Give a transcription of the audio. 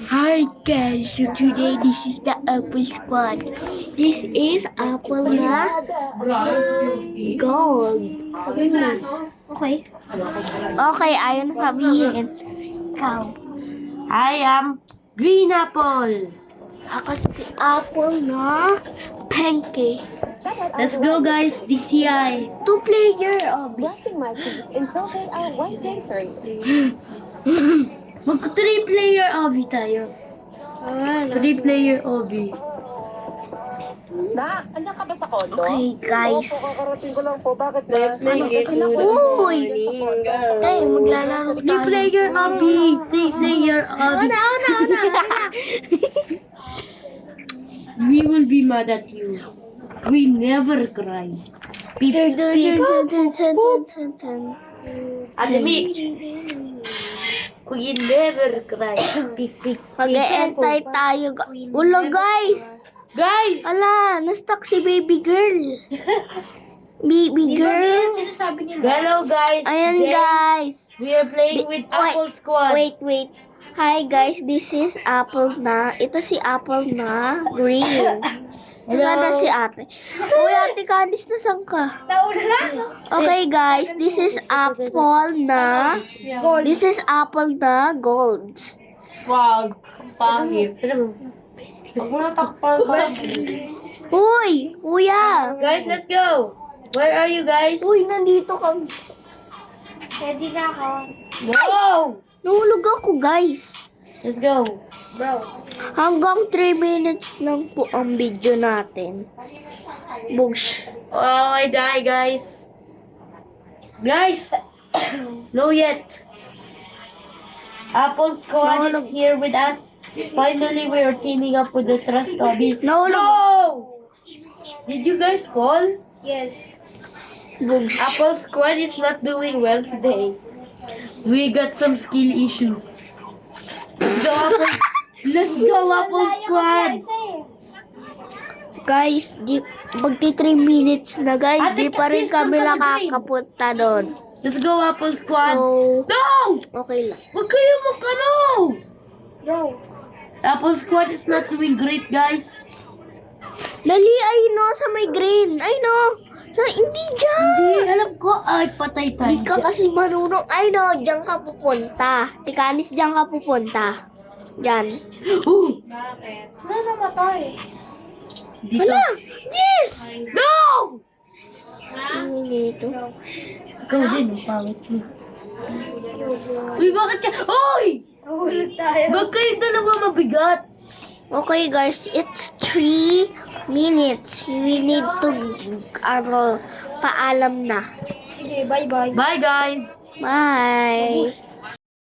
Hi guys, so today this is the Apple Squad. This is Apple na gold. Sabihin mo. Okay. Okay, ayaw na sabihin. Ikaw. I am Green Apple. Ako si Apple na pink. Let's go guys, DTI. 2-player obby. Brushing my teeth until they are white and free. Mag 3-player OB tayo. 3-player OB. Andiyan ka ba sa kondo? Okay guys. Kakarating ko lang po. Bakit ba? Uy! Ay, maglalaro tayo. 3-player OB. 3-player OB. We will be mad at you. We never cry. Beep, beep. Ate Mitch. We never cry. Beep, beep. Mag-e-entay tayo. Ulo guys! Guys! Ala, na-stuck si baby girl. Baby girl. Hello guys. Ayan Today, guys. We are playing with Apple Squad. Wait. Hi guys, this is Apple na. Ito si Apple na green. Saan na si ate? Uy, ate Candice, nasan ka? Okay guys, this is Apple na. This is Apple na gold. Wag. Pangit. Huwag mo natakpan ka. Uy, kuya. Guys, let's go. Where are you guys? Uy, nandito kami. Ready na ako. Go! Nahulog ako guys. Let's go. Hanggang 3 minutes lang po ang video natin. Bugs. Oh, I die, guys. Guys, no yet. Apple Squad is here with us. Finally, we are teaming up with the Trust Hobby. No! Did you guys fall? Yes. Bugs. Apple Squad is not doing well today. We got some skill issues. Let's go, Apple Squad. Guys, magti 3 minutes na guys. Ate, Di pa rin please, kami punta sa nakakapunta doon. Let's go, Apple Squad. So, No! okay lang. Huwag kayo magkano! Apple Squad is not doing great, guys. Dali, ay no, sa may green. Ay no. Hindi dyan. Hindi, alam ko. Ay, patay tayo. Hindi ka kasi marunong. Ay no, dyan ka pupunta. Si Canis, dyan ka pupunta. Dyan. Oh, Ano namatay? dito. Hala! Yes! No! Ano dito? Ikaw din, pangit mo. Uy, bakit ka? Uy! Nahulog tayo. Ba't kayong dalawa mabigat? Okay guys, it's 3 minutes. We need to, paalam na. Bye, guys. Bye!